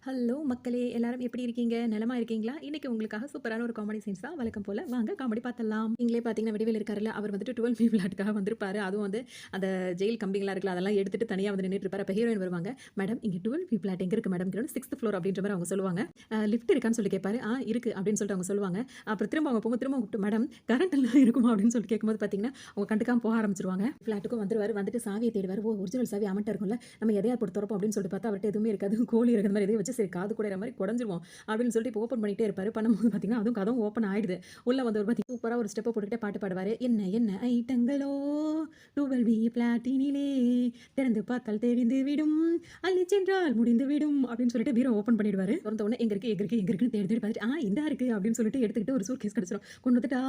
Hello மக்களே! எல்லாரும் எப்படி இருக்கீங்க? நலமா இருக்கீங்களா? இன்னைக்கு உங்களுக்காக சூப்பரான ஒரு காமெடி சீன்ஸ் தான் வழக்கம் போல. வாங்க காமெடி பார்த்துடலாம். நீங்களே பார்த்தீங்கன்னா, வடிவேலு இருக்காருல்ல, அவர் வந்துட்டு 12 பி விளையாட்டுக்காக வந்திருப்பாரு. அதுவும் வந்து அந்த ஜெயில் கம்பிங்கலாம் இருக்குல்ல, அதெல்லாம் எடுத்துட்டு தனியா வந்து நின்னுட்டு இருப்பாரு. அப்ப ஹீரோயின் வருவாங்க. "மேடம் இங்க 12 பி பிளாட் எங்க இருக்கு மேடம்?" 6த் ஃப்ளோர் அப்படின்ற மாரி அவங்க சொல்லுவாங்க. லிஃப்ட் இருக்கான்னு சொல்லி கேட்பாரு. இருக்கு" அப்படின்னு சொல்லிட்டு அவங்க சொல்லுவாங்க. அப்புறம் திரும்ப அவங்க போகும்போது திரும்ப கூப்பிட்டு, "மேடம் கரண்ட் எல்லாம் இருக்குமா?" அப்படின்னு சொல்லிட்டு கேட்கும்போது பார்த்தீங்கன்னா, அவங்க கண்டுக்காம போக ஆரம்பிச்சுருவாங்க. ஃப்ளாட்டுக்கும் வந்துருவாரு. வந்துட்டு சாவிய தேடுவாரு. ஓ! ஒரிஜினல் சாவி அவன்ட்ட இருக்கும்ல. நம்ம எதையா போட்டு தொறப்போம் அப்படின்னு சொல்லிட்டு பார்த்தா, அவர்ட்ட எதுவுமே இருக்காது. கோழி இருக்கிற மாரி எதையோ வச்சு சரி காது குடையிற மாரி குடஞ்சிருவோம் அப்படின்னு சொல்லிட்டு இப்போ ஓப்பன் பண்ணிட்டே இருப்பாரு. பண்ணும்போது பார்த்தீங்கன்னா, அதுவும் கதவும் ஓப்பன் ஆயிடுது. உள்ள வந்தவர் பார்த்தீங்கன்னா, சூப்பரா ஒரு ஸ்டெப்ப போட்டுக்கிட்டே பாட்டு பாடுவாரு. "என்ன என்ன ஐட்டங்களோ 12 பிளாட்டினிலே திறந்து பார்த்தால் தெரிந்து விடும் அள்ளிச் சென்றால் முடிந்து விடும்" அப்படின்னு சொல்லிட்டு பீரோ ஓப்பன் பண்ணிடுவாரு. தொறந்த உடனே எங்க இருக்கு எங்க இருக்கு எங்க இருக்குன்னு தேடி தேடி பார்த்துட்டு இந்தா இருக்கு அப்படின்னு சொல்லிட்டு எடுத்துக்கிட்டு ஒரு சூட்கேஸ் கிடைச்சிரும். கொண்டு வந்துட்டு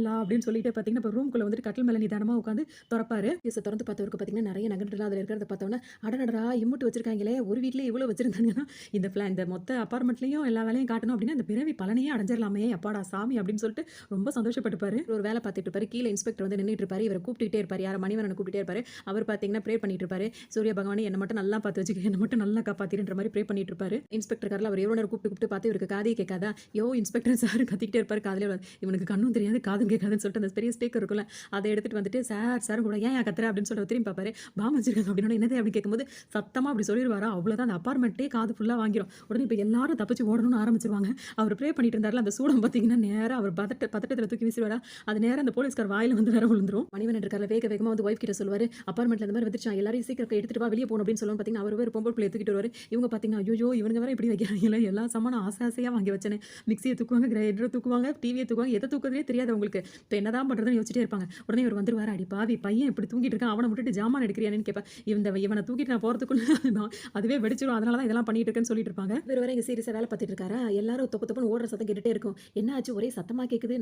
லா அப்படின்னு சொல்லிட்டு பார்த்தீங்கன்னா, இப்போ ரூம்குள்ள வந்துட்டு கட்டில் மேல நிதானமா உட்காந்து தொறப்பாரு. கேஸ தொறந்து பார்த்தவருக்கு பார்த்தீங்கன்னா, நிறைய நகைலாம் அதுல இருக்கிறத பார்த்தோன்னே, அடடடா இம்புட்டு வச்சிருக்காங்களே! ஒரு வீட்லயே இவ்வளோ வச்சிருந்தாங்கன்னா, இந்த மொத்த அபார்ட்மெண்ட்லயும் எல்லா வேலையும் காட்டணும் அப்படின்னா, இந்த பிறவி பலனையே அடைஞ்சிரலாமே! அப்பாடா சாமி அப்படின்னு சொல்லிட்டு ரொம்ப சந்தோஷப்பட்டுப்பாரு. ஒரு வேலை பார்த்துட்டு இருப்பாரு. கீழ இன்ஸ்பெக்டர் வந்து நின்னுட்டு இருப்பாரு. இவர கூப்பிட்டுட்டே இருப்பாரு. யார மணிவண்ணன கூப்பிட்டுட்டே இருப்பாரு. அவர் பார்த்தீங்கன்னா, ப்ரே பண்ணிட்டு இருப்பாரு. சூரிய பகவானே என்ன மட்டும் நல்லா பார்த்து வச்சுக்க. என்ன மட்டும் நல்லா காப்பாத்திருன்ற மாரி ப்ரே பண்ணிட்டு இருப்பாரு. இன்ஸ்பெக்டர் கார்ல அவர் எவ்வளோ நேரம் கூப்பிட்டு கூப்பிட்டு பார்த்து இவருக்கு காதே கேட்காதா? இன்ஸ்பெக்டர் சார் கத்திக்கிட்டே இருப்பாரு. காதுலயே விழாது. இவனுக்கு கண்ணும் தெரியாது, காதும் கேட்காதுன்னு சொல்லிட்டு அந்த பெரிய ஸ்பீக்கர் இருக்குல்ல, அத எடுத்துட்டு வந்துட்டு சார் கூட ஏன் கத்துற அப்படின்னு சொல்லிட்டு திரும்பி பார்ப்பாரு. பாம் வச்சிருக்காங்க அப்படின்னா என்னது அப்படின்னு கேட்கும்போது சத்தமா அப்படி சொல்லிடுவாரா, அவ்வளோதான் அந்த அபார்ட்மெண்ட்டே காது ஃபுல்லா வாங்கிரும். உடனே இப்ப எல்லாரும் தப்பிச்சு ஓடணும்னு ஆரம்பிச்சிருவாங்க. அவர் ப்ரே பண்ணிட்டு இருந்தாருல, அந்த சூடம் பார்த்தீங்கன்னா நேரா அவர் பதட்டத்துல தூக்கி வீசிருவாரா, அது நேரா அந்த போலீஸ்கார் வாயில வந்து வேற விழுந்துரும். மணிவண்ணன் இருக்கார்ல, வேக வேகமா வந்து ஒய்ஃப் கிட்ட சொல்லுவாரு, அபார்ட்மெண்ட்ல இந்த மாதிரி வந்துருச்சான், எல்லாரையும் சீக்கிரம் எடுத்துட்டு வா, வெளியே போகணும் அப்படின்னு சொல்லுவோம். பார்த்தீங்கன்னா அவர் வேற பொம்பளை பிள்ளைய தூக்கிட்டு வருவாரு. இவங்க பார்த்தீங்கன்னா ஐயோ இவனுங்க வேற இப்படி வைக்கிறாங்களே, எல்லா சாமானும் ஆசை ஆசையா வாங்கி வச்சேனே, மிக்சியை தூக்குவாங்க, கிரைண்டரை தூக்குவாங்க, டிவியை தூக்குவாங்க, எதை தூக்குறதே தெரியாது அவங்களுக்கு. இப்போ என்னதான் பண்றதுன்னு யோசிச்சுட்டே இருப்பாங்க. உடனே இவர் வந்துருவாரு. அடி பாவி பையன் இப்படி தூங்கிட்டு இருக்கான், அவனை விட்டுட்டு ஜாமான் எடுக்கிறியானு கேட்பேன். இவனை தூக்கிட்டு நான் போறதுக்குள்ள அதுவே வெடிச்சிடும், அதனால தான் இதெல்லாம் பண்ணிட்டு இருக்கேன்னு சொல்லிட்டு இருப்பாங்க. இவர் வேற இங்க சீரியஸா வேலை பார்த்துட்டு இருக்காரா, எல்லாரும் தொப்பு தொப்புன்னு ஓடுற சத்தம் கேட்டுட்டே இருக்கும். என்ன ஆச்சு ஒரே சத்தமா கேட்குது,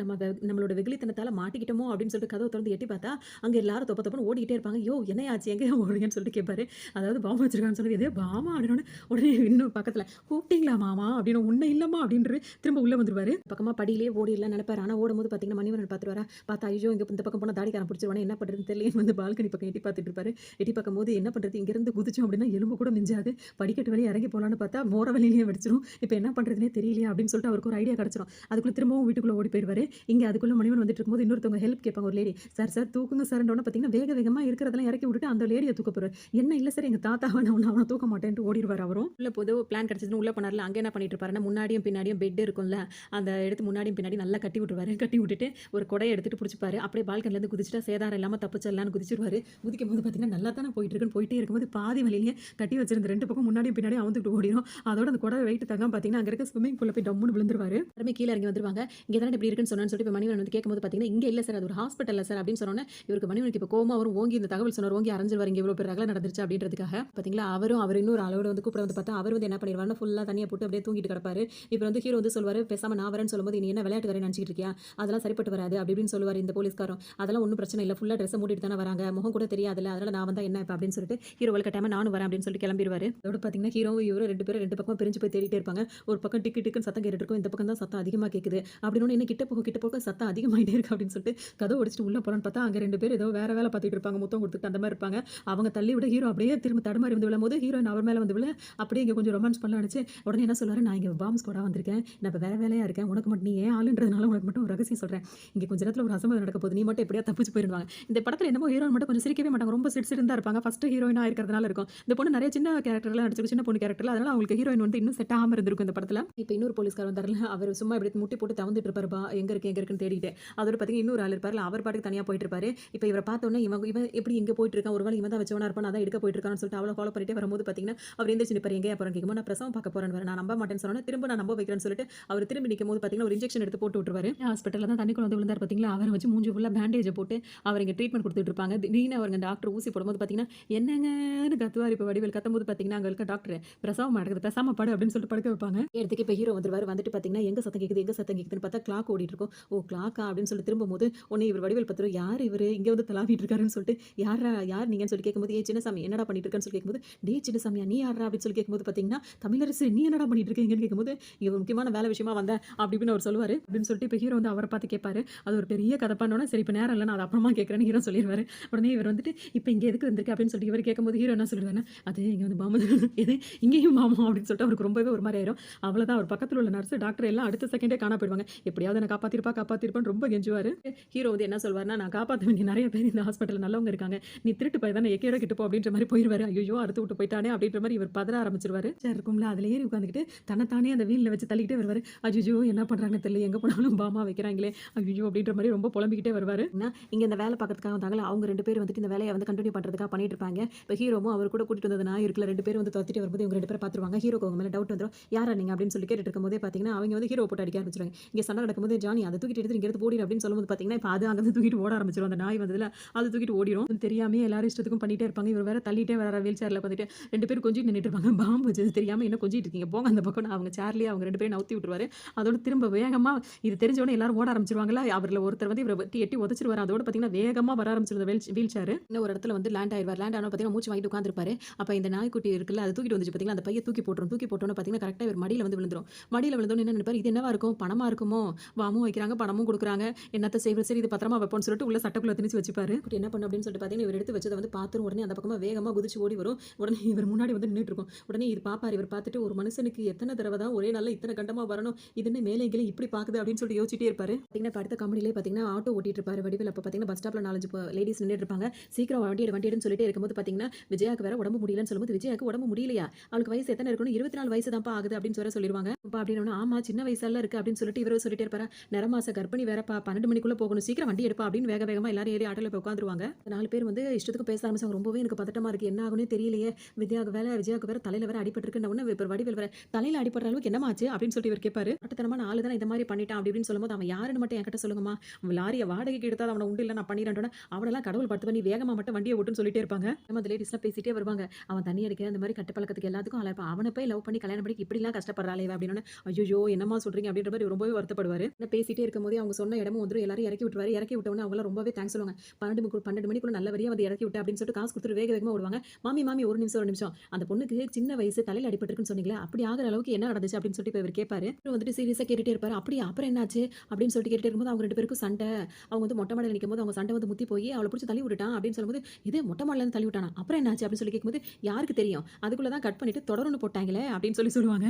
நம்மளோட வெகுளித்தனத்தால மாட்டிக்கிட்டோமோ அப்படின்னு சொல்லிட்டு கதவை திறந்து எட்டி பார்த்தா அங்க எல்லாரும் தொப்பு தொப்புன்னு ஓடிக்கிட்டே இருப்பாங்க. என்ன ஆச்சு எங்க ஓடுங்கன்னு சொல்லிட்டு கேட்பாரு. அதாவது பாம்பு வச்சிருக்கான்னு சொல்லி இதே பாமா அப்படின்னு உடனே இன்னும் பக்கத்துல கூப்பிட்டீங்களா மாமா அப்படின்னு, உன்னை இல்லம்மா அப்படின்ற திரும்ப உள்ள வந்துருவாரு. பக்கமா படியிலே ஓடிடலாம் நினைப்பாரு. ஆனா ஓடும்போது பாத்தீங்கன்னா மணிவண்ணன் பார்த்துருவாரா, பார்த்தா ஐயோ இங்க இந்த பக்கம் போனா தாடிக்காரன் பிடிச்சிருவானே, என்ன பண்றதுன்னு தெரியல வந்து பால்கனி பக்கம் எட்டி பார்த்துட்டு இருப்பாரு. எட்டி பார்க்கும் போது என்ன பண்றது, இங்க இருந்து குதிச்சோம் அப்படின்னா எலும்பு கூட மிஞ்சாது, படிக்கட்டு வழியா இறங்கி போலான்னு பார்த்தா மோர வழியிலேயே வெடிச்சிரும். இப்போ என்ன பண்றதுனே தெரியலையா அப்படின்னு சொல்லிட்டு அவருக்கு ஒரு ஐடியா கிடைச்சிரும். அதுக்குள்ள திரும்பவும் வீட்டுக்குள்ள ஓடி போயிருவாரு. இங்க அதுக்குள்ள மணிவன் வந்துட்டு இருக்கும்போது இன்னொருத்தவங்க ஹெல்ப் கேட்பாங்க, ஒரு லேடி. சார் தூக்குங்க சார்ன்றோன்னு பார்த்தீங்கன்னா வேக வேகமா இருக்கிறதெல்லாம் இறக்கி விட்டுட்டு அந்த லேடியை தூக்க போறாரு. என்ன இல்ல சார் எங்க தாத்தாவை அவனை தூக்க மாட்டேன்ட்டு ஓடிடுவார் அவரும். உள்ள போது பிளான் கிடைச்சதுன்னு உள்ள போனார்ல, அங்க என்ன பண்ணிட்டு இருப்பாருன்னா, முன்னாடியும் பின்னாடியும் பெட் இருக்கும்ல, அந்த எடுத்து முன்னாடியும் பின்னாடி நல்லா கட்டி விட்டுருவாரு. கட்டி விட்டுட்டு ஒரு கொடையை எடுத்துட்டு பிடிச்சிப்பாரு. அப்படியே பால்கனில இருந்து குதிச்சுட்டா சேதாரம் இல்லாம தப்பிச்சிடலான்னு குதிச்சிருவாரு. குதிக்கும் போது பார்த்தீங்கன்னா நல்லா தானே போயிட்டு இருக்குன்னு போயிட்டே இருக்கும்போது பாதி வழியிலேயே கட்டி வச்சிருந்த 2 பக்கம் முன்னாடியும் பின்னாடி அவுந்துட்டு ஓடிரும். அதோட அந்த குடை வெயிட் தாங்காம பார்த்தீங்கன்னா அங்க இருக்க ஸ்விம்மிங் பூல்ல போய் டம்முன்னு விழுந்துருவாரு. எல்லாருமே கீழ இறங்கி வந்துருவாங்க. இங்க தானே இப்படி இருக்குன்னு சொன்னான்னு சொல்லிட்டு இப்ப மணிவண்ணன் வந்து கேட்கும்போது பார்த்தீங்கன்னா, இங்க இல்ல சார் அது ஒரு ஹாஸ்பிட்டல்ல சார் அப்படின்னு சொன்னோனே, இவருக்கு மணிவண்ணனுக்கு இப்ப கோவமா வரும். ஓங்கி இந்த தகவல் சொன்னார், ஓங்கி அரைஞ்சிருவாரு. இங்க இவ்வளவு பெரிய ரகலை நடந்துருச்சு அப்படின்றதுக்காக. பார்த்தீங்களா அவர் இன்னொரு ஆளோட வந்து கூப்பிட வந்து பார்த்தா, அவர் வந்து என்ன பண்ணிடுவாருன்னா ஃபுல்லா தண்ணிய போட்டு அப்படியே தூங்கிட்டு கிடப்பாரு. இப்ப வந்து ஹீரோ வந்து சொல்லுவாரு, பேசாம நான் வரேன்னு சொல்லும்போது, நீ என்ன விளையாட்டு வரேன்னு நினைச்சிட்டு இருக்கியா, அதெல்லாம் சரிப்பட்டு வராது அப்படி இப்படின்னு சொல்லுவாரு இந்த போலீஸ்காரன். அதெல்லாம் ஒன்றும் பிரச்சனை இல்லை, ஃபுல்லா ட்ரெஸ் மூடிட்டு தானே வராங்க, முகம் கூட தெரியாதுல்ல, அதனால நான் வந்தா என்ன இப்ப அப்படின்னு சொல்லிட்டு ஹீரோ வலுக்கட்டாம நானும் வரேன் அப்படின்னு சொல்லிட்டு கிளம்பிடுவாரு. அதோட பார்த்தீங்கன்னா ஹீரோவும் இவரும் 2 பேரும் 2 பக்கமா பிரிஞ்சு போய் தேடிட்டே இருப்பாங்க. ஒரு பக்கம் டிக்கு டிக்குன்னு சத்தம் கேட்டுட்டு இருக்கும், இந்த பக்கம் தான் சத்தம் அதிகமா கேட்குது. அப்படின்னு என்ன கிட்ட போக சத்தம் அதிகமாயிட்டே இருக்கு அப்படின்னு சொல்லிட்டு கதவு உடைச்சிட்டு உள்ள போறான்னு பார்த்தா அங்க 2 பேர் ஏதோ வேற வேலை பார்த்துட்டு இருப்பாங்க, முத்தம் கொடுத்துட்டு அந்த மாதிரி இருப்பாங்க. அவங்க தள்ளி விட ஹீரோ அப்படியே திரும்ப தடுமாறி வந்து விழும்போது ஹீரோயின் அவர் மேல வந்து விழ அப்படியே இங்க கொஞ்சம் ரொமான்ஸ் பண்ணலாம் நினைச்சு உடனே என்ன சொல்லுவாரு, நான் இங்க பாம்பு ஸ்குவாடா வந்திருக்கேன், நான் இப்ப வேற வேலையா இருக்கேன், உனக்கு மட்டும் நீ ஏன் ஆளுன்றதுனால உனக்கு மட்டும் ஒரு ரகசியம் சொல்றேன், இங்க கொஞ்ச நேரத்துல ஒரு அசம்பவம் நடக்க போகுது, நீ மட்டும் எப்படியா தப்பிச்சு போயிருவாங்க. இந்த படத்துல என்னமோ ஹீரோயின் மட்டும் கொஞ்சம் சிரிக்கவே மாட்டாங்க, ரொம்ப சிரிச்சிட்டு தான் இருப்பாங்க. ஃபர்ஸ்ட் ஹீரோயினா இருக்கிறதுனால இருக்கும். இந்த பொண்ணு நிறைய சின்ன கேரக்டர்லாம் நடிச்சிருக்கு, சின்ன பொண்ணு கேரக்டர்ல, அதனால அவங்களுக்கு ஹீரோயின் வந்து இன்னும் செட் ஆகாம இருந்திருக்கும் இந்த படத்துல. இப்ப இன்னொரு போலீஸ்கார் வந்தாருல, அவர் சும்மா இப்படி முட்டி போட்டு தவந்துட்டு இருப்பாரு, எங்க இருக்குன்னு தேடிட்டு. அதோட பாத்தீங்கன்னா இன்னொரு ஆள் இருப்பாரு, அவர் பாட்டுக்கு தனியா போயிட்டு இருப்பாரு. இப்ப இவரை பார்த்தோன்னே இவன் எப்படி இங்க போயிட்டு இருக்கான், ஒருவேளை இவன் தான் வச்சவனா இருப்பான், அதான் எடுக்க போயிட்டு இருக்கான்னு சொல்லிட்டு அவளை ஃபாலோ பண்ணிட்டே வரும்போது பாத்தீங்கன்னா அவர் எந்திரிச்சு நிப்பாரு, எங்கேயா போறேன்னு கேட்கும்போது நான் பிரசவம் பார்க்க போறேன்னு நான் நம்ப மாட்டேன்னு சொன்னா திரும்ப நான் நம்ப வைக்கிறேன்னு சொல்லிட்டு அவர் திரும்பி நிற்கும் போது பாத்தீங்கன்னா ஒரு இன்ஜெக்ஷன் எடுத்து போட்டு விட்டுருவாரு. ஹாஸ்பிட்டல்ல தான் தண்ணிக்குள்ள வந்து விழுந்தார் பாத்தீங்களா, அவரை வச்சு மூஞ்சி ஃபுல்லா பேண்டேஜ் போட்டு அவர் இங்க ட்ரீட்மெண்ட் கொடுத்துட்டு இருப்பாங்க. திடீர்னு அவருங்க டாக்டர் ஊசி போடும்போது பாத்தீங்கன்னா என்னங்கன்னு கத்துவார். இப்ப வடிவேல் கத்தும்போது பாத்தீங்கன்னா அங்க இருக்க டாக்டர் பிரசவம் நடக்குது பேசாம படு அப்படின்னு சொல்லிட்டு படுக்க வைப்பாங்க. இடத்துக்கு இப்ப ஹீரோ வந்துருவாரு. வந்துட்டு பாத்தீங்கன்னா எங்க சத்தம் கேக்குதுன்னு பார்த்தா கிளாக் ஓடிட்டு இருக்கும். ஓ கிளாக்கா அப்படின்னு சொல்லி திரும்பும்போது உடனே இவர் வடிவேல் பத்திரம் யார் இவரு இங்க வந்து தலாவிட்டு இருக்காருன்னு சொல்லிட்டு யார் நீங்கன்னு சொல்லி கேட்கும்போது, ஏ சின்னசாமி என்னடா பண்ணிட்டு இருக்கன்னு சொல்லி கேட்கும்போது, டே சின்னசாமியா நீ யாரா அப்படின்னு சொல்லி கேட்கும்போது பாத்தீங்கன்னா, தமிழரசு நீ என்னடா பண்ணிட்டு இருக்கீங்கன்னு கேட்கும்போது, இங்க முக்கியமான வேலை விஷயமா வந்தேன் அப்படி இப்படின்னு அவர் சொல்லுவாரு. அப்படின்னு சொல்லிட்டு இப்ப ஹீரோ வந்து அவரை பார்த்து கேட்பாரு. அது ஒரு பெரிய கதை பண்ணோன்னா, சரி இப்ப நேரம் இல்லை நான் அதை அப்புறமா கேட்கறேன்னு ஹீரோ சொல்லிடுவாரு. உடனே இவர் வந்துட்டு இப்ப இங்க எதுக்கு வந்திருக்கு அப்படின்னு சொல்லிட்டு இவர் கேட்கும்போது ஹீரோ என்ன சொல்லுவாருன்னா, அது இங்க வந்து பாம்பு எது இங்கேயும் பாம்பு அப்படின்னு சொல்லிட்டு அவருக்கு ரொம்பவே ஒரு மாதிரி ஆயிரும். அவ்வளோதான் அவர் பக்கத்துல உள்ள நர்ஸ், டாக்டர் எல்லாம் அடுத்த செகண்டே காணாம போயிடுவாங்க. எப்படியாவது என்ன காப்பாத்திருப்பான்னு ரொம்ப கெஞ்சுவாரு. ஹீரோ வந்து என்ன சொல்வாருன்னா, நான் காப்பாத்த வேண்டிய நிறைய பேர் இந்த ஹாஸ்பிட்டல்ல நல்லவங்க இருக்காங்க. நீ திருட்டு பையன் தானே எக்கேடோ கெட்டு போ அப்படின்ற மாதிரி போயிருவாரு. ஐயோ அறுத்து விட்டு போயிட்டானே அப்படின்ற மாதிரி இவர் பதற ஆரம்பிச்சிருவாரு. சேர் இருக்கும்ல அதுல ஏறி உட்காந்துக்கிட்டு தன்னைத்தானே அந்த வீல்ல வச்சு தள்ளிக்கிட்டே வருவாரு. ஐயோ என்ன பண்றாங்கன்னு தெரியல, எங்க போனாலும் பாமா வைக்கிறாங்களே ஐயோ அப்படின்ற மாதிரி ரொம்ப புலம்பிக்கிட்டே வருவாரு. இங்க இந்த வேலை பார்க்கறதுக்காக வந்தாங்களா அவங்க 2 பேர் வந்துட்டு இந்த வேலையை வந்து கண்டினியூ பண்றதுக்காக பண்ணிட்டு இருப்பாங்க. இப்போ ஹீரோவும் அவர் கூட கூட்டிட்டு வந்தது நான் இருக்குல்ல 2 பேர் வந்து துரத்திட்டு வரும்போது இவங்க 2 பேரும் பார்த்துருவாங்க. ஹீரோக்கு அவங்க மேல டவுட் வந்துரும். யாரா நீங்க அப்படின்னு சொல்லி கேட்டுட்டு இருக்கும்போதே பார்த்தீங்கன்னா அவங்க வந்து ஹீரோ போட்டு அடிக்க ஆரம்பிச்சிருவாங்க. இங்க சண்டை நடக்கும்போது ஜானி அதை தூக்கிட்டு எடுத்து இங்க எடுத்து போடிடு அப்படின்னு சொல்லும்போது பார்த்தீங்கன்னா இப்போ அது அங்கே தூக்கிட்டு ஓட ஆரம்பிச்சிரும். அந்த நாய் வந்ததுல அது தூக்கிட்டு ஓடிடும். தெரியாம எல்லாரும் இஷ்டத்துக்கும் பண்ணிட்டே இருப்பாங்க. இவர் வேற தள்ளிட்டே வர வீல் சேர்ல உட்காந்துட்டு 2 பேரும் கொஞ்சம் நின்றுட்டு இருப்பாங்க. பாம்பு வச்சது தெரியாம என்ன கொஞ்சிட்டு இருக்கீங்க போங்க அந்த பக்கம். அவங்க சேர்லயே அவங்க 2 பேரும் நவுத்தி விட்டுருவாரு. அதோட திரும்ப வேகமா இது தெரிஞ்சவொடனே எல்லாரும் ஓட ஆரம்பிச்சிருவாங்களா. அவர்ல ஒருத்தர் வந்து இவரை எட்டி உதச்சிருவாரு. அதோட பார்த்தீங்கன்னா வேகமா வர ஆரம்பிச்சிருந்த வீல் சேர் இன்னும் ஒரு இடத்துல வந்து லேண்ட் ஆயிடுவார். லேண்ட் ஆனோ பார்த்தீங்கன்னா மூச்சு வாங்கிட்டு உட்காந்துருப்பாரு. அப்போ இந்த நாய்க்குட்டி இருக்குல்ல அது தூக்கிட்டு வந்துச்சு பார்த்தீங்களா, அந்த பையை தூக்கி போட்டோன்னு பார்த்தீங்கன்னா கரெக்டாக இவர் மடியில் வந்து விழுந்துரும். மடியில் விழுந்தோன்னு என்ன நினைப்பாரு, இது என்னவா இருக்கும், பணமா இருக்குமோ, வாமும் வைக்கிறாங்க பணமும் கொடுக்குறாங்க, என்னத்த செய்வது, சரி இது பத்திரமா வைப்போம்னு சொல்லிட்டு உள்ள சட்டக்குள்ள திணிச்சு வச்சுப்பாரு. என்ன பண்ணு அப்படின்னு சொல்லிட்டு பார்த்தீங்கன்னா இவர் எடுத்து வச்சதை வந்து பார்த்துரும். உடனே அந்த பக்கமாக வேகமாக குதிச்சு ஓடி வரும். உடனே இவர் முன்னாடி வந்து நின்றுட்டு இருக்கும். உடனே இது பாப்பார். இவர் பார்த்துட்டு ஒரு மனுஷனுக்கு எத்தனை தடவை தான் ஒரே நாளில் இத்தனை கண்டமாக வரணும், இதுன்னு மேலே கீழே இப்படி பார்க்குது அப்படின்னு சொல்லிட்டு யோசிச்சுட்டே இருப்பாரு. பார்த்தீங்கன்னா அடுத்த காமெடியிலே பார்த்தீங்கன்னா ஆட்டோ ஓட்டிட்டு இருப்பாரு வடிவேல். அப்போ பார்த்தீங்கன்னா பஸ் ஸ்டாப்ல 4-5 லேடிஸ் நின்றுட்டு இருப்பாங்க. சீக்கிரம் வண்டியெடுன்னு சொல்லிட்டே இருக்கும்போது பார்த்தீங்கன்னா விஜயாக்கு வேற உடம்பு முடியலன்னு சொல்லும்போது, விஜயாக்கு உடம்பு முடியலையா, அவளுக்கு வயசு எத்தனை இருக்கணும், 24 வயசு தான்ப்பா ஆகுது அப்படின்னு சொல்லிடுவாங்க. அப்படின்னு ஆமா சின்ன வயசால இருக்கு அப்படின்னு சொல்லிட்டு இவரு சொல்லிட்டே இருப்பாரு. நிறமாச கர்ப்பிணி வேறப்பா, 12 மணிக்குள்ள போகணும், சீக்கிரம் வண்டி எடுப்பா அப்படின்னு வேகமா எல்லாரும் ஏறி ஆட்டோல போய் உட்காந்துருவாங்க. 4 பேர் வந்து இஷ்டத்துக்கு பேச ஆரம்பிச்சாங்க. ரொம்பவே எனக்கு பதட்டமா இருக்கு, என்ன ஆகுனே தெரியலையே, விஜயாக்கு வேற தலையில வேற அடிபட்டிருக்குன்னு உடனே இப்ப வடிவேல் வேற தலையில அடிபடுற அளவுக்கு என்னமா ஆச்சு அப்படின்னு சொல்லிட்டு இவர் கேட்பாரு. அட்டத்தனமான ஆளு தானே இந்த மாதிரி பண்ணிட்டான் அப்படின்னு சொல்லும்போது, அவன் யாருன்னு மட்டும் என்கிட்ட சொல்லுங்கம்மா, அவன் லாரியை வாடகைக்கு எடுத்தா அவனை உண்டு இல்லை நான் பண்ணிடுறேன், அவனெல்லாம் கடவுள் படுத்து பண்ணி வேகமா மட்டும் வண்டியை ஓட்டுன்னு சொல்லிட்டே இருப்பாங்க. நம்ம அந்த லேடிஸ்லாம் பேசிட்டே வருவாங்க. அவன் தண்ணி அடிக்க அந்த மாதிரி கட்ட பழக்கத்துக்கு எல்லாத்துக்கும் அழைப்பான், அவனை போய் லவ் பண்ணி கல்யாணம் பண்ணி இப்படிலாம் கஷ்டப்படுறாளே அப்படின்னு. ஐயோ என்னமா சொல்றீங்க அப்படின்ற மாதிரி ரொம்பவே வருத்தப்படுவாரு. பேசிட்டே இருக்கும்போது அவங்க சொன்ன இடமும் வந்து எல்லாரும் இறக்கி விட்டுருவாரு. இறக்கி விட்டவொடனே அவங்க ரொம்பவே தேங்க்ஸ் சொல்லுவாங்க. 12 மணிக்குள்ள நல்ல வரியா வந்து இறக்கி விட்டு அப்படின்னு சொல்லிட்டு காசு கொடுத்துட்டு வேகமா ஓடுவாங்க. மாமி ஒரு நிமிஷம் அந்த பொண்ணுக்கு சின்ன வயசு தலையில அடிபட்டிருக்குன்னு சொன்னீங்களா, அப்படி ஆகிற அளவுக்கு என்ன நடந்துச்சு அப்படின்னு சொல்லிட்டு இவர் கேட்பாரு. வந்துட்டு சீரியஸா கேட்டுட்டே இருப்பாரு. அப்படியே அப்புறம் என்னாச்சு அப்படின்னு சொல்லிட்டு கேட்டுட்டே இருக்கும்போது அவங்க 2 பேருக்கும் சண்டை. அவங்க வந்து மொட்டை மாடியில் நிற்கும் போது அவங்க சண்டை வந்து முத்தி போய் அவளை பிடிச்சி தள்ளி விட்டுட்டான் அப்படின்னு சொல்லும்போது, இதே மொட்டை மாடில இருந்து தள்ளி விட்டானா, அப்புறம் என்னாச்சு அப்படின்னு சொல்லி கேட்கும்போது, யாருக்கு தெரியும், அதுக்குள்ள தான் கட் பண்ணிட்டு தொடர்ந்து போட்டாங்களே அப்படின்னு சொல்லுவாங்க.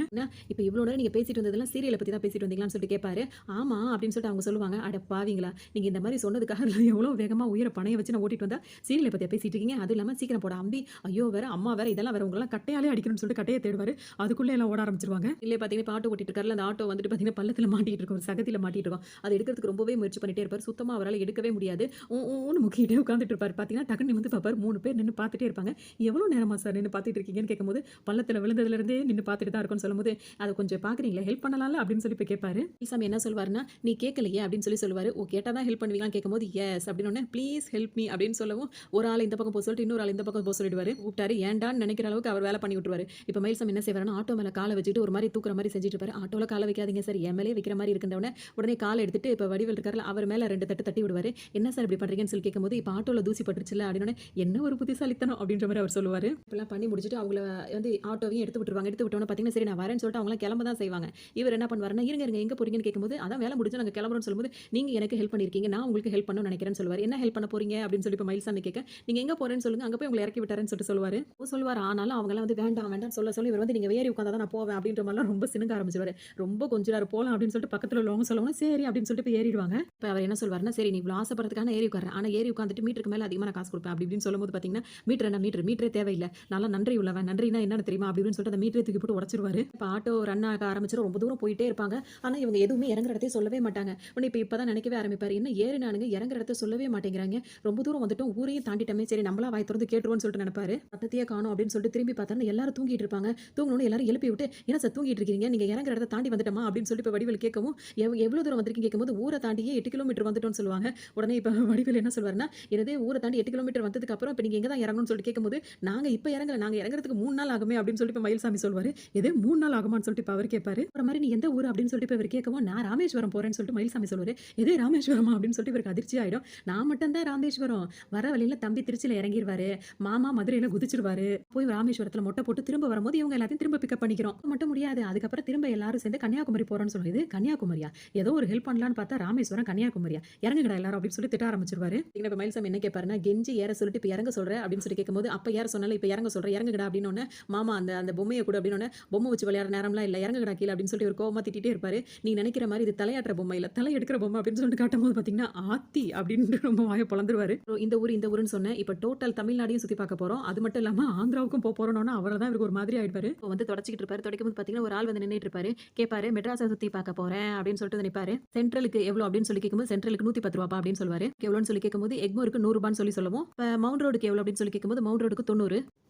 இப்போ இவ்வளோ நேரம் நீங்க பேசிட்டு வந்ததெல்லாம் சீரியலை பத்தி தான் பேசிட்டு வந்தீங்களான்னு சொல்லிட்டு கேட்பாரு. ஆமா அப்படின்னு சொல்லிட்டு அவங்க சொல்லுவாங்க. அட பாவீங்களா, நீங்க இந்த மாதிரி சொன்னதுக்காக எவ்வளோ வேகமா உயிரை பணைய வச்சு நான் ஓட்டிட்டு வந்தா சீரியலை பத்தி பேசிட்டு இருக்கீங்க, அது இல்லாம சீக்கிரம் போட அம்பி, ஐயோ வேற அம்மா வேற, இதெல்லாம் வேற உங்களெல்லாம் கட்டையாலே அடிக்கணும்னு சொல்லிட்டு கட்டையை தேடுவாரு. அதுக்குள்ளே எல்லாம் ஓட ஆரம்பிச்சிருவாங்க. இல்லை பார்த்தீங்கன்னா ஆட்டோ ஓட்டிட்டு இருக்காருல, அந்த ஆட்டோ வந்துட்டு பார்த்தீங்கன்னா பள்ளத்தில் மாட்டிட்டு இருக்கும், ஒரு சகதியில் மாட்டிட்டு இருக்கும். அதை எடுக்கிறதுக்கு ரொம்பவே முயற்சி பண்ணிட்டே இருப்பார். சுத்தமாக அவரால் எடுக்கவே முடியாது. ஊன்னு முக்கிட்டே உட்காந்துட்டு இருப்பார். பார்த்தீங்கன்னா டக்குன்னு வந்து பார்ப்பார். 3 பேர் நின்று பார்த்துட்டே இருப்பாங்க. எவ்வளோ நேரமா சார் நின்று பார்த்துட்டு இருக்கீங்கன்னு கேட்கும்போது, பள்ளத்தில் விழுந்ததுலேருந்தே நின்று பார்த்துட்டு தான் இருக்கும்னு சொல்லும்போது, அதை கொஞ்சம் பார்க்குறீங்களா, ஹெல்ப் பண்ணலாம்ல அப்படின்னு சொல்லி போய் கேட்பாரு. ஈசாமி என்ன சொல்வாருன்னா, நீ கேட்கலையே அப்படின்னு சொல்லுவாரு. ஓ கேட்டால் தான் ஹெல்ப் பண்ணுவீங்களான்னு கேட்கும்போது, எஸ் அப்படின்னு ப்ளீஸ் ஹெல்ப் மீ அப்படின்னு சொல்லவும், ஒரு ஆள் இந்த பக்கம் போக சொல்லிட்டு இன்னொரு ஆள் இந்த பக்கம் போக சொல்லிடுவாரு. கூப்பிட்டாரு ஏண்டான்னு நினைக்கிற அளவுக்கு அவர் வேலை பண்ணி விட்டுருவாரு. இப்போ மயில்சாமி என்ன செய்வாருன்னா, ஆட்டோ மேலே காலை வச்சுட்டு ஒரு மாதிரி தூக்குற மாதிரி செஞ்சுட்டு இருப்பாரு. ஆட்டோவில் காலை வைக்காதீங்க சார், என் மேலே வைக்கிற மாதிரி இருக்குன்றவனே உடனே காலை எடுத்துட்டு இப்போ வடிவேல் இருக்காருல அவர் மேலே 2 தட்டு தட்டி விடுவாரு. என்ன சார் இப்படி பண்றீங்கன்னு சொல்லி கேட்கும்போது, இப்போ ஆட்டோவில் தூசி பட்டுருச்சுல அப்படின்னு, என்ன ஒரு புத்திசாலித்தனம் அப்படின்ற மாதிரி அவர் சொல்லுவாரு. இப்பெல்லாம் பண்ணி முடிச்சுட்டு அவங்கள வந்து ஆட்டோவையும் எடுத்து விட்டுருவாங்க. எடுத்து விட்டோன்னு பார்த்தீங்கன்னா சரி நான் வரேன்னு சொல்லிட்டு அவங்களாம் கிளம்ப தான் செய்வாங்க. இவர் என்ன பண்ணுவாருன்னா, இருங்க எங்கே போறீங்கன்னு கேட்கும்போது, அதான் வேலை முடிஞ்சு நாங்கள் கிளம்புறோம்னு சொல்லும்போது, நீங்க எனக்கு ஹெல்ப் பண்ணிருக்கீங்க, நான் உங்களுக்கு ஹெல்ப் பண்ணணும்னு நினைக்கிறேன்னு சொல்லுவாரு. என்ன ஹெல்ப் பண்ண போறீங்க அப்படின்னு சொல்லி இப்போ மயில்சாமி கேட்க, நீங்க எங்க போறேன்னு சொல்லுங்க, அங்கே போய் உங்களை இறக்கி விட்டாருன்னு சொல்லிட்டு சொல்லுவாரு. சொல்லுவார். ஆனாலும் அவங்களாம் வந்து வேண்டாம் சொல்ல இவர் வந்து நீங்க வேறி உட்காந்தா தான் நான் போவேன் அப்படின்ற மாதிரிலாம் ரொம்ப சினுங்க ஆரம்பிச்சிருவாரு. ரொம்ப கொஞ்சம் போலாம் அப்படின்னு சொல்லிட்டு பக்கத்தில் உள்ளவங்க சொல்லவும் சரி அப்படின்னு சொல்லிட்டு போய் ஏறிடுவாங்க. இப்போ அவர் என்ன சொல்வாருன்னா, சரி நீ இவ்வளோ ஆசைப்படுறதுக்கான ஏறி உட்காரேன், ஆனால் ஏறி உட்காந்துட்டு மீட்டருக்கு மேலே அதிகமாக நான் காசு கொடுப்பேன் அப்படி இப்படின்னு சொல்லும்போது பார்த்தீங்கன்னா, மீட்டரே தேவையில்லை, நல்லா நன்றி உள்ளவன், நன்றினா என்னன்னு தெரியுமா அப்படின்னு சொல்லிட்டு அந்த மீட்டரை தூக்கி போட்டு உடச்சிருவாரு. இப்போ ஆட்டோ ரன் ஆக ஆரம்பிச்சிடும். ரொம்ப தூரம் போயிட்டே இருப்பாங்க. ஆனால் இவங்க எதுவுமே இறங்குற இடத்தையே சொல்லவே மாட்டாங்க. உடனே இப்போ தான் நினைக்கவே ஆரம்பிப்பார், என்ன ஏறினானுங்க இறங்குற இடத்த சொல்லவே மாட்டேங்கிறாங்க, ரொம்ப தூரம் வந்துட்டோம், ஊரையும் தாண்டிட்டமே, சரி நம்மளா வாய் திறந்து கேட்டுருவோம்னு சொல்லிட்டு நினைப்பாரு. சத்தத்தையே காணும் அப்படின்னு சொல்லிட்டு திரும்பி பார்த்தா எல்லாரும் தூங்கிட்டு இருப்பாங்க. தூங்கணும்னு எல்லாரும் எழுப்பி விட்டு, என்ன சார் தூங்கிட்டு இருக்கீங்க, நீங்க இறங்குற இடத்த தாண்டி வந்துட்டோமா அப்படின்னு சொல்லிட்டு இப்போ வடிவேல் கேட்கவும், எவ்வளோ தூரம் வந்திருக்கீங்க கேட்கும்போது, ஊரை தாண்டியே 8 கிலோமீட்டர் வந்துட்டோம்னு சொல்லுவாங்க. உடனே இப்போ வடிவேல் என்ன சொல்வாருன்னா, இதே ஊரை தாண்டி 8 கிலோமீட்டர் வந்ததுக்கு அப்புறம் இப்போ நீங்க எங்க தான் இறங்கணும்னு சொல்லிட்டு கேட்கும்போது, நாங்க இப்போ இறங்கல, நாங்க இறங்குறதுக்கு 3 நாள் ஆகுமே அப்படின்னு சொல்லிட்டு இப்போ மயில்சாமி சொல்வாரு. எது 3 நாள் ஆகுமான்னு சொல்லிட்டு இப்போ அவர் கேட்பாரு. அப்புறம் மாதிரி நீ எந்த ஊர் அப்படின்னு சொல்லிட்டு இப்போ இவர் கேட்கவும், நான் ராமேஸ்வரம் போறேன்னு சொல்லிட்டு மயில்சாமி சொல்வாரு. எது ராமேஸ்வரமா அப்படின்னு சொல்லிட்டு இவருக்கு அதிர்ச்சி ஆயிடும். நான் மட்டும் தான் ராமேஸ்வரம், வர வழியில தம்பி திருச்சியில இறங்கிடுவாரு, மாமா மதுரையில குதிச்சிருவாரு, போய் ராமேஸ்வரத்துல மொட்டை போட்டு திரும்ப வரும்போது இவங்க எல்லாத்தையும் திரும்ப பிக்கப் பண்ணிக்கிறோம் மட்டும் முடியாது, அதுக்கப்புறம் திரும்ப எல்லாரும் சேர்ந்து கன்னியாகுமரி போறோம்னு சொல்லுது. இது கன்னியாகுமரியா, ஏதோ ஒரு ஹெல்ப் பண்ணலான்னு பார்த்தா ராமேஸ்வரம் கன்னியாகுமரியா, இறங்குங்கடா எல்லாரும் அப்படின்னு சொல்லி திட்ட ஆரம்பிச்சிருவாரு. இப்போ மயில்சாமி என்ன கேட்பாருன்னா, கெஞ்சி ஏற சொல்லிட்டு இப்போ இறங்க சொல்ற அப்படின்னு சொல்லி கேட்கும்போது, அப்ப ஏற சொன்னால இப்போ இறங்க சொல்ற, இறங்குங்கடா அப்படின்னு மாமா அந்த பொம்மையை பொம்மையை கொடு அப்படின்னு பொம்மை வச்சு விளையாடுற நேரம்லாம் இல்லை, இறங்குடா கீழே அப்படின்னு சொல்லிட்டு ஒரு கோவமா திட்டிட்டே இருப்பாரு. நீ நினைக்கிற மாதிரி இது தலையாட்டுற பொம்மை இல்லை, தலை எடுக்கிற பொம்மை அப்படின்னு சொல்லிட்டு காட்டும்போது பார்த்தீங்கன்னா ஆத்தி அப்படின்னு ரொம்ப வாயை பொளந்துருவாரு. இந்த ஊருன்னு சொன்னேன். இப்போ டோட்டல் தமிழ்நாடையும் சுற்றி பார்க்க போகிறோம். அது மட்டும் இல்லாமல் ஆந்திராவுக்கும் போகிறோம்னா அவரை தான் இவருக்கு ஒரு மாதிரி ஆயிடுவாரு. இப்போ வந்து தொடச்சிக்கிட்டு இருப்பாரு. தொடக்கும்போது பார்த்தீங்கன்னா ஒரு ஆள் வந்து நின்றுட்டு இருப்பாரு. கேட்பாரு மெட்ராஸை சுற்றி பார்க்க போகிறேன் அப்படின்னு சொல்லிட்டு நிற்பாரு. சென்ட்ரலுக்கு எவ்வளோ அப்படின்னு சொல்லி கேட்கும்போது சென்ட்ரலுக்கு 110 ரூபா அப்படின்னு சொல்லுவாரு. எவ்வளோன்னு சொல்லி கேட்கும்போது எக்மோருக்கு 100 ரூபான்னு சொல்லுவோம். இப்போ மவுண்ட் ரோடுக்கு எவ்வளோ அப்படின்னு சொல்லி கேட்கும்போது மவுண்ட் ரோடுக்கு 90,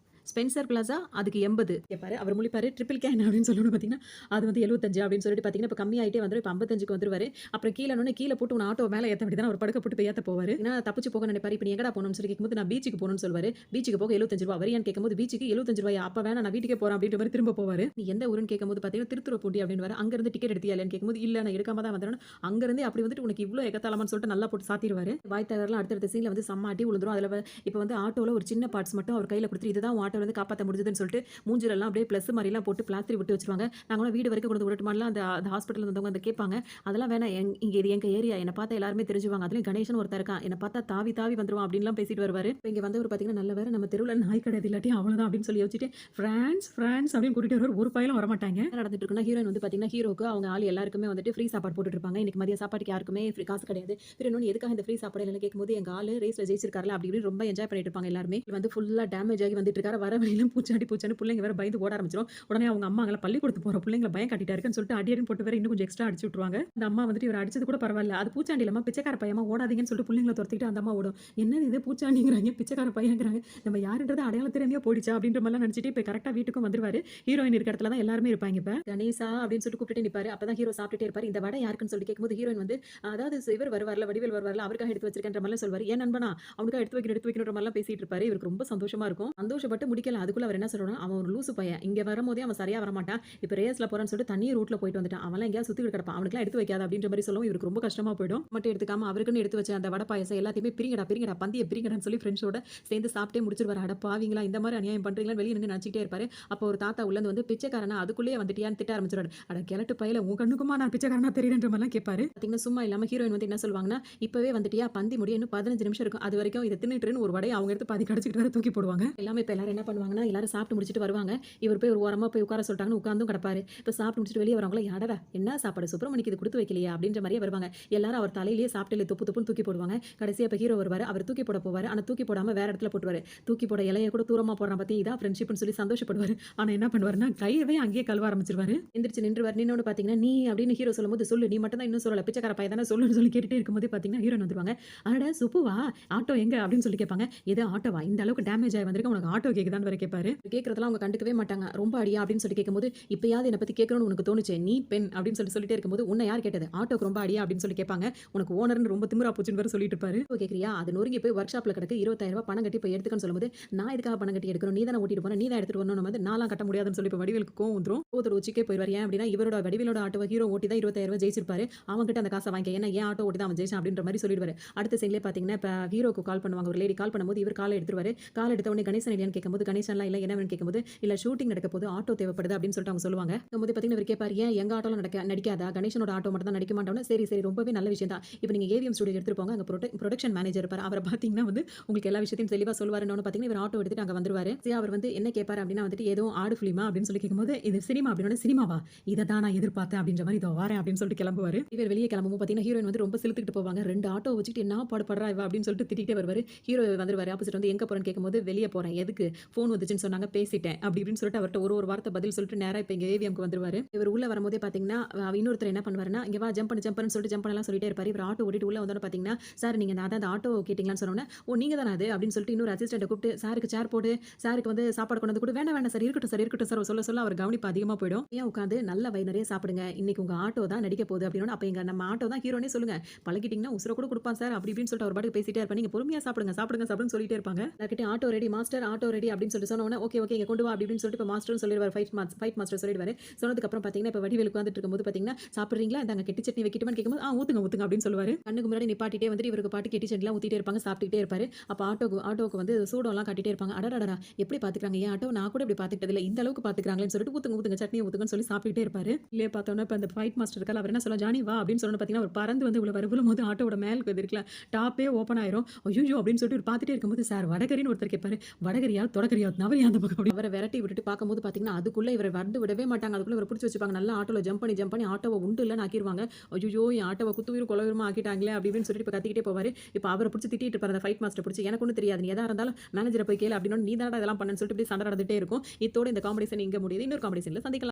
ஸ்பென்சர் பிளாசா அதுக்கு 80 கேட்பாரு. அவர் முழிப்பாரு. ட்ரிபிள் கேன் அப்படின்னு சொல்லணும் பார்த்தீங்கன்னா அது வந்து 75 அப்படின்னு சொல்லிட்டு பார்த்தீங்கன்னா இப்போ கம்மியாயிட்டே வந்துடும். இப்போ 55க்கு வந்துருவாரு. அப்புறம் கீழே போட்டு உன் ஆட்டோ மேலே ஏற்ற வேண்டியதான் அவர் படுக்க போட்டு போய் ஏற்ற போவார். ஏன்னா தப்பிச்சு போக நினைப்பாரு. இப்போ நீ எங்கடா போகணும்னு சொல்லி கேட்கும்போது நான் பீச்சுக்கு போகணும்னு சொல்லுவார். பீச்சுக்கு போக 75 ரூபா வரியான்னு கேட்கும்போது பீச்சுக்கு 75 ரூபாய் அப்போ வேணா நான் வீட்டுக்கே போகிறேன் அப்படின்ற மாதிரி திரும்ப போவார். நீ எந்த ஊருன்னு கேட்கும்போது பார்த்தீங்கன்னா திருத்துறைப்பூண்டி அப்படின்னு அங்கேருந்து டிக்கெட் எடுத்தியா இல்லைன்னு கேட்கும்போது இல்லை நான் எடுக்காம தான் வந்துடணும். அங்கேருந்து அப்படி வந்துட்டு உனக்கு இவ்வளோ எகத்தாலமான்னு சொல்லிட்டு நல்லா போட்டு சாத்திடுவார். வாய் தவறலாம் அடுத்தடுத்த சீனில் வந்து செம்ம அடி விழுந்துரும். அதில் இப்போ வந்து ஆட்டோவில் ஒரு சின்ன பார்ட்ஸ் மட்டும் அவர் கையில் கொடுத்துட்டு இதுதான் ஆட்டோவில் வந்து காப்பாற்ற முடிஞ்சதுன்னு சொல்லிட்டு மூஞ்சிலெல்லாம் அப்படியே ப்ளஸ் மாதிரிலாம் போட்டு பிளாஸ்டர் விட்டு வச்சிருவாங்க. நாங்களும் வீடு வரைக்கும் கொண்டு விடட்டுமாலாம் அந்த ஹாஸ்பிட்டல் வந்தவங்க வந்து கேட்பாங்க. அதெல்லாம் வேணாம், இங்கே இது எங்கள் ஏரியா, என்னை பார்த்தா எல்லாருமே தெரிஞ்சுவாங்க. அதுலேயும் கணேசன் ஒருத்தர் இருக்கான், என்னை பார்த்தா தாவி தாவி வந்துருவான் அப்படின்லாம் பேசிட்டு வருவார். இப்போ இங்கே வந்து ஒரு பார்த்தீங்கன்னா நல்ல வேறு நம்ம தெருவில் நாய் கிடையாது, இல்லாட்டி அவ்வளோதான் அப்படின்னு சொல்லி யோசிச்சுட்டு ஃப்ரான்ஸ் அப்படின்னு கூட்டிகிட்டு வருவார். ஒரு பையலும் வரமாட்டாங்க. நடந்துட்டு இருக்குன்னா ஹீரோயின் வந்து பார்த்தீங்கன்னா ஹீரோக்கு அவங்க ஆள் எல்லாருக்குமே வந்துட்டு ஃப்ரீ சாப்பாடு போட்டுட்டு இருப்பாங்க. இன்னைக்கு மதிய சாப்பாட்டுக்கு யாருக்குமே ஃப்ரீ காசு கிடையாது. இன்னொன்று எதுக்காக இந்த ஃப்ரீ சாப்பாடு இல்லைன்னு கேட்கும்போது எங்கள் ஆள் ரேஸில் ஜெயிச்சிருக்காருல அப்படி இப்படி ரொம்ப என்ஜாய் பண்ணிட்டு இருப்பாங்க. எல்லாருமே வந்து ஃபுல்லாக டேமேஜ் ஆகி வந்துட்டு இருக்காரு. வர வழியிலும் பூச்சாண்டி பிள்ளைங்க வேற பயந்து ஓட ஆரம்பிச்சிடும். உடனே அவங்க அம்மா அங்கே பள்ளிக்கூடத்து போகிற பிள்ளைங்களை பயம் காட்டிட்டாருன்னு சொல்லிட்டு அடியடின்னு போட்டு வேற இன்னும் கொஞ்சம் எக்ஸ்ட்ரா அடிச்சு விட்டுருவாங்க. அந்த அம்மா வந்துட்டு இவர் அடிச்சது கூட பரவாயில்ல, அது பூச்சாண்டி இல்லாமல் பிச்சைக்கார பையமா ஓடாதீங்கன்னு சொல்லிட்டு பிள்ளைங்களை துரத்திட்டு அந்த அம்மா ஓடும். என்னது இது பூச்சாண்டிங்கிறாங்க, பிச்சைக்கார பையங்கிறாங்க, நம்ம யாருன்றது அடையாளம் தெரியாமையா போயிடுச்சா அப்படின்ற மாதிரிலாம் நினச்சிட்டு இப்போ கரெக்டாக வீட்டுக்கும் வந்துருவாரு. ஹீரோயின் இருக்க இடத்துல தான் எல்லாருமே இருப்பாங்க. இப்போ கணேசா அப்படின்னு சொல்லிட்டு கூப்பிட்டு நிற்பாரு. அப்போ தான் ஹீரோ சாப்பிட்டுட்டே இருப்பார். இந்த வடை யாருக்குன்னு சொல்லி கேட்கும்போது ஹீரோயின் வந்து அதாவது இவர் வருவார்ல, வடிவேல் வருவார்ல, அவருக்காக எடுத்து வச்சிருக்கேன்ற மாதிரிலாம் சொல்வார். ஏன் நண்பனா அவனுக்காக எடுத்து வைக்கணுன்ற மாதிரிலாம் பேசிட்டு இருப்பாரு. இவருக்கு ரொம்ப சந்தோஷமா இருக்கும். சந்தோஷப்பட்டு முடிக்கல. அதுக்குள்ள அவர் என்ன சொல்றாரு, அவன் ஒரு லூசு பையன், இங்க வரும்போதே அவன் சரியா வரமாட்டான், இப்போ ரேஸ்ல போறான்னு சொல்லிட்டு தண்ணி ரூட்ல போயிட்டு வந்துட்டான், அவன் எங்கேயாவது சுத்தி கிடப்பான், அவனுக்குலாம் எடுத்து வைக்காத அப்படின்ற மாதிரி சொல்லவும் இவருக்கு ரொம்ப கஷ்டமா போயிடும். மட்டும் எடுத்துக்காம அவருக்குன்னு எடுத்து வச்ச அந்த வடை பாயசம் எல்லாத்தையுமே பிரிங்கடா பந்தியை பிரிங்கடான்னு சொல்லி ஃப்ரெண்ட்ஸோட சேர்ந்து சாப்பிட்டே முடிச்சிருவாரு. அட பாவீங்களா, இந்த மாதிரி அநியாயம் பண்றீங்களா வெளியே நின்று நினைச்சிட்டே இருப்பாரு. அப்போ ஒரு தாத்தா உள்ளது வந்து பிச்சைக்காரனா அதுக்குள்ளேயே வந்துட்டியான்னு திட்ட ஆரம்பிச்சிருவாரு. அட கிழட்டு பையில உன் கண்ணுக்குமா நான் பிச்சைக்காரனா தெரியலன்ற மாதிரிலாம் கேட்பாரு. பார்த்தீங்கன்னா சும்மா இல்லாம ஹீரோயின் வந்து என்ன சொல்லுவாங்கன்னா, இப்பவே வந்துட்டியா, பந்தி முடிய இன்னும் 15 நிமிஷம் இருக்கும், அது வரைக்கும் இதை தின்னுட்டுன்னு ஒரு வடையை அவங்க எடுத்து பாதி கடிச்சிட்டு வர தூக்கி போடுவாங்க. எல்லாமே இப்போ எல்லாரும் என்ன பண்ணுவாங்கன்னா, எல்லாரும் சாப்பிட்டு முடிச்சிட்டு வருவாங்க. இவர் போய் ஒரு ஓரமாக போய் உட்கார சொல்லிட்டாங்கன்னு உட்காந்தும் கிடப்பாரு. இப்போ சாப்பிட்டு முடிச்சுட்டு வெளியே வரவங்கள யாடா என்ன சாப்பாடு சுப்பிரமணிக்கு இது கொடுத்து வைக்கலையா அப்படின்ற மாதிரியே வருவாங்க. எல்லாரும் அவர் தலையிலேயே சாப்பிட்டு தொப்புன்னு தூக்கி போடுவாங்க. கடைசியாக இப்போ ஹீரோ வருவார். அவர் தூக்கி போட போவார். ஆனால் தூக்கி போடாமல் வேற இடத்துல போட்டுவார். தூக்கி போட இலையை கூட தூரமாக போடுறான் பற்றி இதான் ஃப்ரெண்ட்ஷிப்னு சொல்லி சந்தோஷப்படுவார். ஆனால் என்ன பண்ணுவாருன்னா கையவே அங்கேயே கழுவ ஆரம்பிச்சிருவாரு. எந்திரிச்சு நின்றுவார். நின்னோடு பார்த்தீங்கன்னா நீ அப்படின்னு ஹீரோ சொல்லும்போது சொல்லு, நீ மட்டும் தான் இன்னும் சொல்லலை, பிச்சைக்கார பையன் தானே சொல்லுன்னு சொல்லி கேட்டுட்டே இருக்கும்போது பார்த்தீங்கன்னா ஹீரோன் வந்துருவாங்க. அட சுப்புவா, ஆட்டோ எங்க அப்படின்னு சொல்லி கேட்பாங்க. எது ஆட்டோவா, இந்த அளவுக்கு டேமேஜ் ஆகி வந்திருக்கு, உனக்கு ஆட்டோ கேட்குதான்னு வேற கேட்பாரு. கேட்கறதெல்லாம் அவங்க கண்டுக்கவே மாட்டாங்க. ரொம்ப அடியா அப்படின்னு சொல்லி கேட்கும்போது இப்பயாவது என்னை பற்றி கேட்கணும்னு உனக்கு தோணுச்சு, நீ பெண் அப்படின்னு சொல்லிட்டே இருக்கும்போது உன்னை யார் கேட்டது, ஆட்டோக்கு ரொம்ப அடியா அப்படின்னு சொல்லி கேட்பாங்க. உனக்கு ஓனர்னு ரொம்ப திமிரா போச்சுன்னு வேற சொல்லிட்டு இருப்பாரு. கேட்குறியா, அது நொறுங்கி போய் ஒர்க் ஷாப்ல கிடக்கு, 20,000 ரூபாய் பணம் கட்டி போய் எடுத்துக்கன்னு சொல்லும்போது நான் இதுக்காக பணம் கட்டி எடுக்கணும், நீ தானே ஓட்டிட்டு போன, நீ தான் எடுத்துட்டு வரணும், வந்து நான்லாம் கட்ட முடியாதுன்னு சொல்லி இப்போ வடிவேலுக்கு கோவம் வந்துரும். கோவத்தோட உச்சிக்கே போயிடுவார். ஏன் அப்படின்னா இவரோட வடிவேலோட ஆட்டோ ஹீரோ ஓட்டி தான் 20,000 ரூபாய் ஜெயிச்சிருப்பாரு. அவன் கிட்ட அந்த காசை வாங்கிக்க, ஏன்னா ஏன் ஆட்டோ ஓட்டி தான் அவன் ஜெயிச்சான் அப்படின்ற மாதிரி சொல்லிடுவாரு. அடுத்த சைட்லேயே பார்த்தீங்கன்னா இப்போ ஹீரோக்கு கால் பண்ணுவாங்க. ஒரு லேடி கால் பண்ணும்போது இவர் காலை எடுத்துருவாரு. கால் எடுத்த உடனே கணேசன் இல்லையான்னு கேட்கும்போது கணேசன்லாம் இல்லை, என்னன்னு கேட்கும்போது இல்லை ஷூட்டிங் நடக்க போது ஆட்டோ தேவைப்படுது அப்படின்னு சொல்லிட்டு அவங்க சொல்லுவாங்க. போது பார்த்தீங்கன்னா இவர் கேட்பார், ஏன் எங்க ஆட்டோல நடிக்காதா, கணேசனோட ஆட்டோ மட்டும் தான் நடிக்க மாட்டோம்னா சரி ரொம்பவே நல்ல விஷயம் தான். இப்போ நீங்கள் ஏவிஎம் ஸ்டுடியோ எடுத்துட்டு போங்க, அங்கே ப்ரொடக்ஷன் மேனேஜர் இருப்பார். அவரை பார்த்தீங்கன்னா வந்து உங்களுக்கு எல்லா விஷயத்தையும் தெளிவாக சொல்வாருன்னு பார்த்தீங்கன்னா இவர் ஆட்டோ எடுத்துட்டு அங்கே வந்துருவாரு. அவர் வந்து என்ன கேட்பாரு அப்படின்னா வந்துட்டு ஏதோ ஆடு ஃபிலிமா அப்படின்னு சொல்லி கேட்கும்போது இது சினிமா அப்படின்னா சினிமாவா, இதை தான் நான் எதிர்பார்த்தேன் அப்படின்ற மாதிரி இதோ வரேன் அப்படின்னு சொல்லிட்டு கிளம்புவார். இவர் வெளியே கிளம்பும் பார்த்தீங்கன்னா ஹீரோயின் வந்து ரொம்ப சிலுத்துக்கிட்டு போவாங்க. 2 ஆட்டோ வச்சுட்டு என்ன பாடுபடுறா இவ அப்படின்னு சொல்லிட்டு திட்டிகிட்டே வருவார். ஹீரோ வந்துருவாரு. ஆப்போசிட் வந்து எங்கே போகிறேன்னு கேட்கும்போது வெளியே போகிறேன், எதுக்கு, ஃபோன் வந்துச்சுன்னு சொன்னாங்க, பேசிட்டேன் அப்படி இப்படின்னு சொல்லிட்டு அவர்கிட்ட ஒரு வார்த்தை பதில் சொல்லிட்டு நேராக இப்போ இங்கே ஏவிஎம்க்கு வந்துருவாரு. இவர் உள்ள வரும்போதே பார்த்தீங்கன்னா இன்னொருத்தர் என்ன பண்ணுவாருன்னா இங்கே வா ஜம்ப் பண்ணு சொல்லிட்டு ஜம்ப் பண்ணலாம் சொல்லிட்டே இருப்பாரு. இவர் ஆட்டோ ஓட்டிட்டு உள்ள வந்தோன்னு பார்த்தீங்கன்னா சார் நீங்கள் நான் அந்த ஆட்டோ கேட்டிங்களான்னு சொன்னோன்னே ஓ நீங்கள் தானே அது அப்படின்னு சொல்லிட்டு இன்னொரு அசிஸ்டண்ட்டை கூப்பிட்டு சாருக்கு சேர் போட்டு சாருக்கு வந்து சாப்பாடு கொண்டு வந்து கூட வேண்டாம் சார் இருக்கட்டும் சார் சொல்ல அவர் கவனிப்பு அதிகமாக போயிடும். ஏன் உட்காந்து நல்ல வயிறு நிறைய சாப்பிடுங்க, இன்னைக்கு உங்கள் ஆட்டோ தான் நடிக்க போகுது அப்படின்னு. அப்போ எங்கள் நம்ம ஆட்டோ தான் ஹீரோனே சொல்லுங்க, பழகிட்டிங்கன்னா உசுர கூட கொடுப்பான் சார் அப்படி இப்படின்னு சொல்லிட்டு அவர் பாட்டுக்கு பேசிட்டே இருப்பாங்க. நீங்கள் பொறுமையாக சாப்பிடுங்க சொல்லிட்டே இருப்பாங்க. எல்லாருக்கிட்டையும் auto ready master auto ready அப்படின்னு சொல்லிட்டு சொன்னோன்னே ஓகே இங்கே கொண்டு வா அப்படின்னு சொல்லிட்டு இப்போ மாஸ்டர்னு சொல்லிடுவார். ஃபைட் மாஸ்டர் சொல்லிடுவார். சொன்னதுக்கப்புறம் பார்த்தீங்கன்னா இப்போ வடிவேல் உட்காந்துட்டு இருக்கும்போது பார்த்தீங்கன்னா சாப்பிட்றீங்களா, இந்த கெட்டி சட்னி வைக்கட்டுமான்னு கேட்கும்போது ஊற்றுங்க அப்படின்னு சொல்லுவார். கண்ணுக்கு முன்னாடி நிப்பாட்டிட்டே வந்துட்டு இவருக்கு பாட்டு கெட்டி சட்னிலாம் ஊற்றிட்டே இருப்பாங்க, சாப்பிட்டுட்டே இருப்பார். அப்போ ஆட்டோக்கு வந்து சூடெல்லாம் காட்டிட்டே இருப்பாங்க. அடடா எப்படி பார்த்துக்கிறாங்க, ஏன் ஆட்டோ நான் கூட இப்படி பார்த்துக்கிட்டது இல்லை, இந்த அளவுக்கு பார்த்துக்கிறாங்களேன்னு சொல்லிட்டு ஊற்றுங்க சட்னியை ஊற்றுங்கன்னு சொல்லி சாப்பிட்டுட்டே இருப்பாரு. இல்லையே பார்த்தோன்னா இப்போ அந்த ஃபைட் மாஸ்டர் இருக்கார், அவர் என்ன சொல்ல ஜானி வா அப்படின்னு சொல்லணும். பார்த்தீங்கன்னா அவர் பறந்து வந்து இவ்வளோ வரும்போது போது ஆட்டோட மேலுக்கு இருக்குல்ல டாப்பே ஓப்பன் ஆயிரும். ஐயோ அப்படின்னு சொல்லிட்டு பார்த்துட்டே இருக்கும்போது சார் வடகரின்னு ஒருத்தர் கேட்பாரு. வடகரியா தொடக்கிறியா நவரி அந்த பக்கம் அவரை விரட்டி விட்டுட்டு பார்க்கும்போது பார்த்தீங்கன்னா அதுக்குள்ளே இவரை வந்து விடவே மாட்டாங்க. அதுக்குள்ளே இவரை பிடிச்சி வச்சுப்பாங்க. நல்லா ஆட்டோவில் ஜம்ப் பண்ணி ஆட்டோவை உண்டு இல்லைன்னு ஆக்கிடுவாங்க. ஐயோ என் ஆட்டோவை குத்துயிரும் கொலவீரமா ஆக்கிட்டாங்களே அப்படி இப்படின்னு சொல்லிட்டு இப்போ கத்திக்கிட்டே போவார். இப்போ அவரை பிடிச்சி திட்டிட்டு இருப்பார் அந்த ஃபைட் மாஸ்டர் பிடிச்சி. எனக்கு ஒன்றும் தெரியாது, நீ எதா இருந்தாலும் மேனேஜரை போய் கேளு அப்படின்னு நீ தானடா இதெல்லாம் பண்ணுன்னு சொல்லிட்டு இப்படி சண்டை நடந்துட்டே இருக்கும். இத்தோட இந்த காமெடி சீன் இங்கே முடியுது. இன்னொரு காமெடி சீனில் சந்திக்கலாம்.